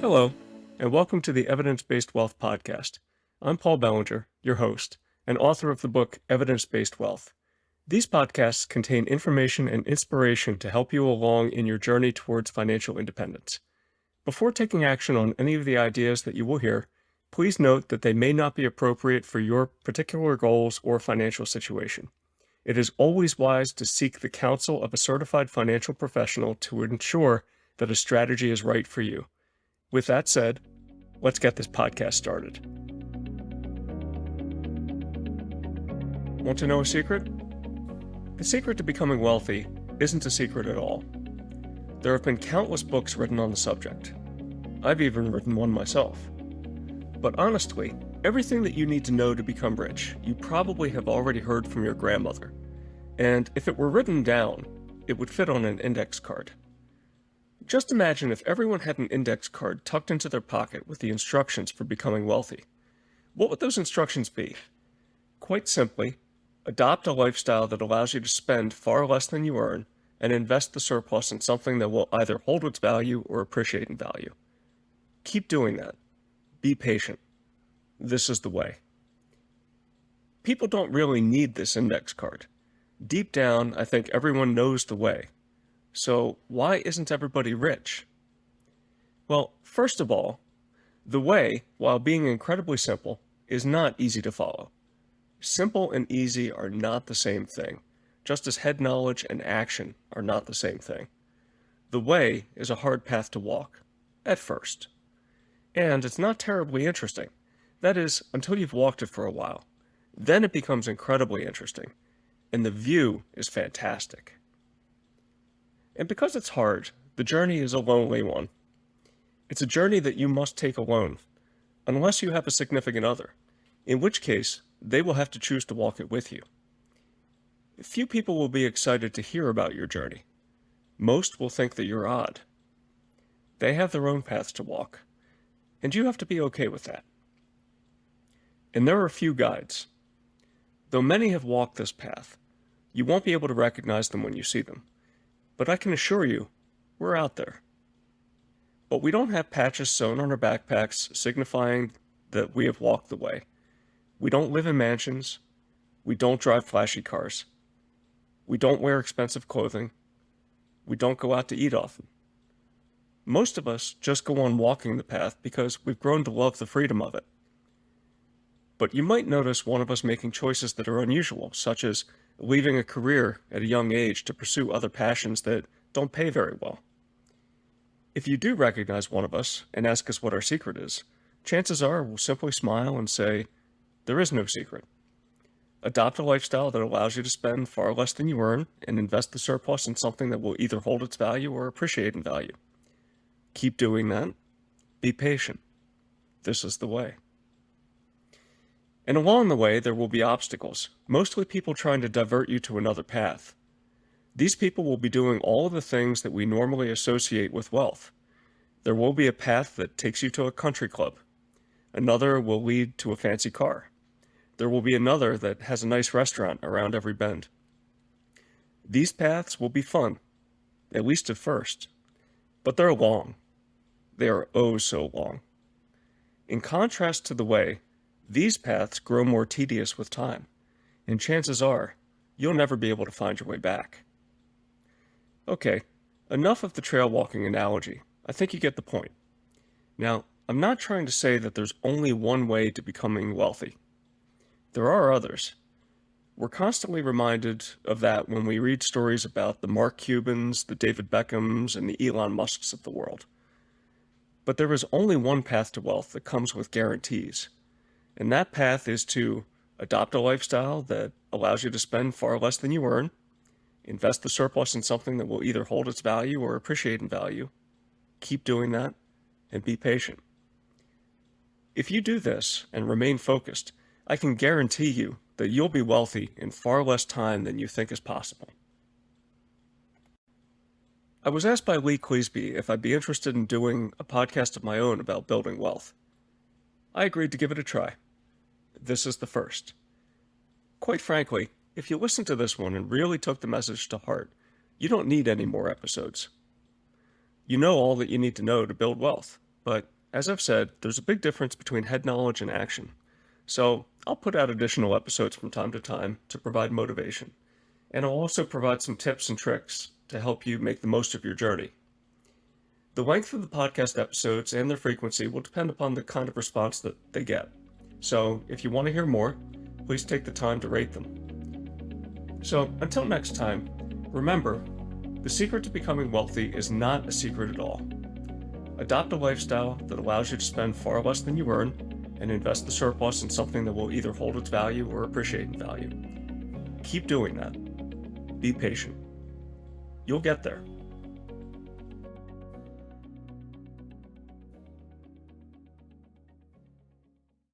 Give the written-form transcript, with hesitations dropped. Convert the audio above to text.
Hello, and welcome to the Evidence-Based Wealth Podcast. I'm Paul Belanger, your host, and author of the book Evidence-Based Wealth. These podcasts contain information and inspiration to help you along in your journey towards financial independence. Before taking action on any of the ideas that you will hear, please note that they may not be appropriate for your particular goals or financial situation. It is always wise to seek the counsel of a certified financial professional to ensure that a strategy is right for you. With that said, let's get this podcast started. Want to know a secret? The secret to becoming wealthy isn't a secret at all. There have been countless books written on the subject. I've even written one myself. But honestly, everything that you need to know to become rich, you probably have already heard from your grandmother. And if it were written down, it would fit on an index card. Just imagine if everyone had an index card tucked into their pocket with the instructions for becoming wealthy. What would those instructions be? Quite simply, adopt a lifestyle that allows you to spend far less than you earn and invest the surplus in something that will either hold its value or appreciate in value. Keep doing that. Be patient. This is the way. People don't really need this index card. Deep down, I think everyone knows the way. So why isn't everybody rich? Well, first of all, the way, while being incredibly simple, is not easy to follow. Simple and easy are not the same thing, just as head knowledge and action are not the same thing. The way is a hard path to walk, at first. And it's not terribly interesting. That is, until you've walked it for a while. Then it becomes incredibly interesting, and the view is fantastic. And because it's hard, the journey is a lonely one. It's a journey that you must take alone, unless you have a significant other, in which case they will have to choose to walk it with you. Few people will be excited to hear about your journey. Most will think that you're odd. They have their own paths to walk, and you have to be okay with that. And there are few guides. Though many have walked this path, you won't be able to recognize them when you see them. But I can assure you, we're out there. But we don't have patches sewn on our backpacks signifying that we have walked the way. We don't live in mansions. We don't drive flashy cars. We don't wear expensive clothing. We don't go out to eat often. Most of us just go on walking the path because we've grown to love the freedom of it. But you might notice one of us making choices that are unusual, such as leaving a career at a young age to pursue other passions that don't pay very well. If you do recognize one of us and ask us what our secret is, chances are we'll simply smile and say, there is no secret. Adopt a lifestyle that allows you to spend far less than you earn and invest the surplus in something that will either hold its value or appreciate in value. Keep doing that. Be patient. This is the way. And along the way, there will be obstacles, mostly people trying to divert you to another path. These people will be doing all of the things that we normally associate with wealth. There will be a path that takes you to a country club. Another will lead to a fancy car. There will be another that has a nice restaurant around every bend. These paths will be fun, at least at first, but they're long. They are oh so long. In contrast to the way, these paths grow more tedious with time, and chances are, you'll never be able to find your way back. Okay, enough of the trail walking analogy. I think you get the point. Now, I'm not trying to say that there's only one way to becoming wealthy. There are others. We're constantly reminded of that when we read stories about the Mark Cubans, the David Beckhams, and the Elon Musks of the world. But there is only one path to wealth that comes with guarantees. And that path is to adopt a lifestyle that allows you to spend far less than you earn, invest the surplus in something that will either hold its value or appreciate in value, keep doing that, and be patient. If you do this and remain focused, I can guarantee you that you'll be wealthy in far less time than you think is possible. I was asked by Lee Cleasby if I'd be interested in doing a podcast of my own about building wealth. I agreed to give it a try. This is the first. Quite frankly, if you listened to this one and really took the message to heart, you don't need any more episodes. You know all that you need to know to build wealth, but As I've said, there's a big difference between head knowledge and action. So I'll put out additional episodes from time to time to provide motivation. And I'll also provide some tips and tricks to help you make the most of your journey. The length of the podcast episodes and their frequency will depend upon the kind of response that they get. So if you want to hear more, please take the time to rate them. So until next time, remember, the secret to becoming wealthy is not a secret at all. Adopt a lifestyle that allows you to spend far less than you earn and invest the surplus in something that will either hold its value or appreciate in value. Keep doing that. Be patient. You'll get there.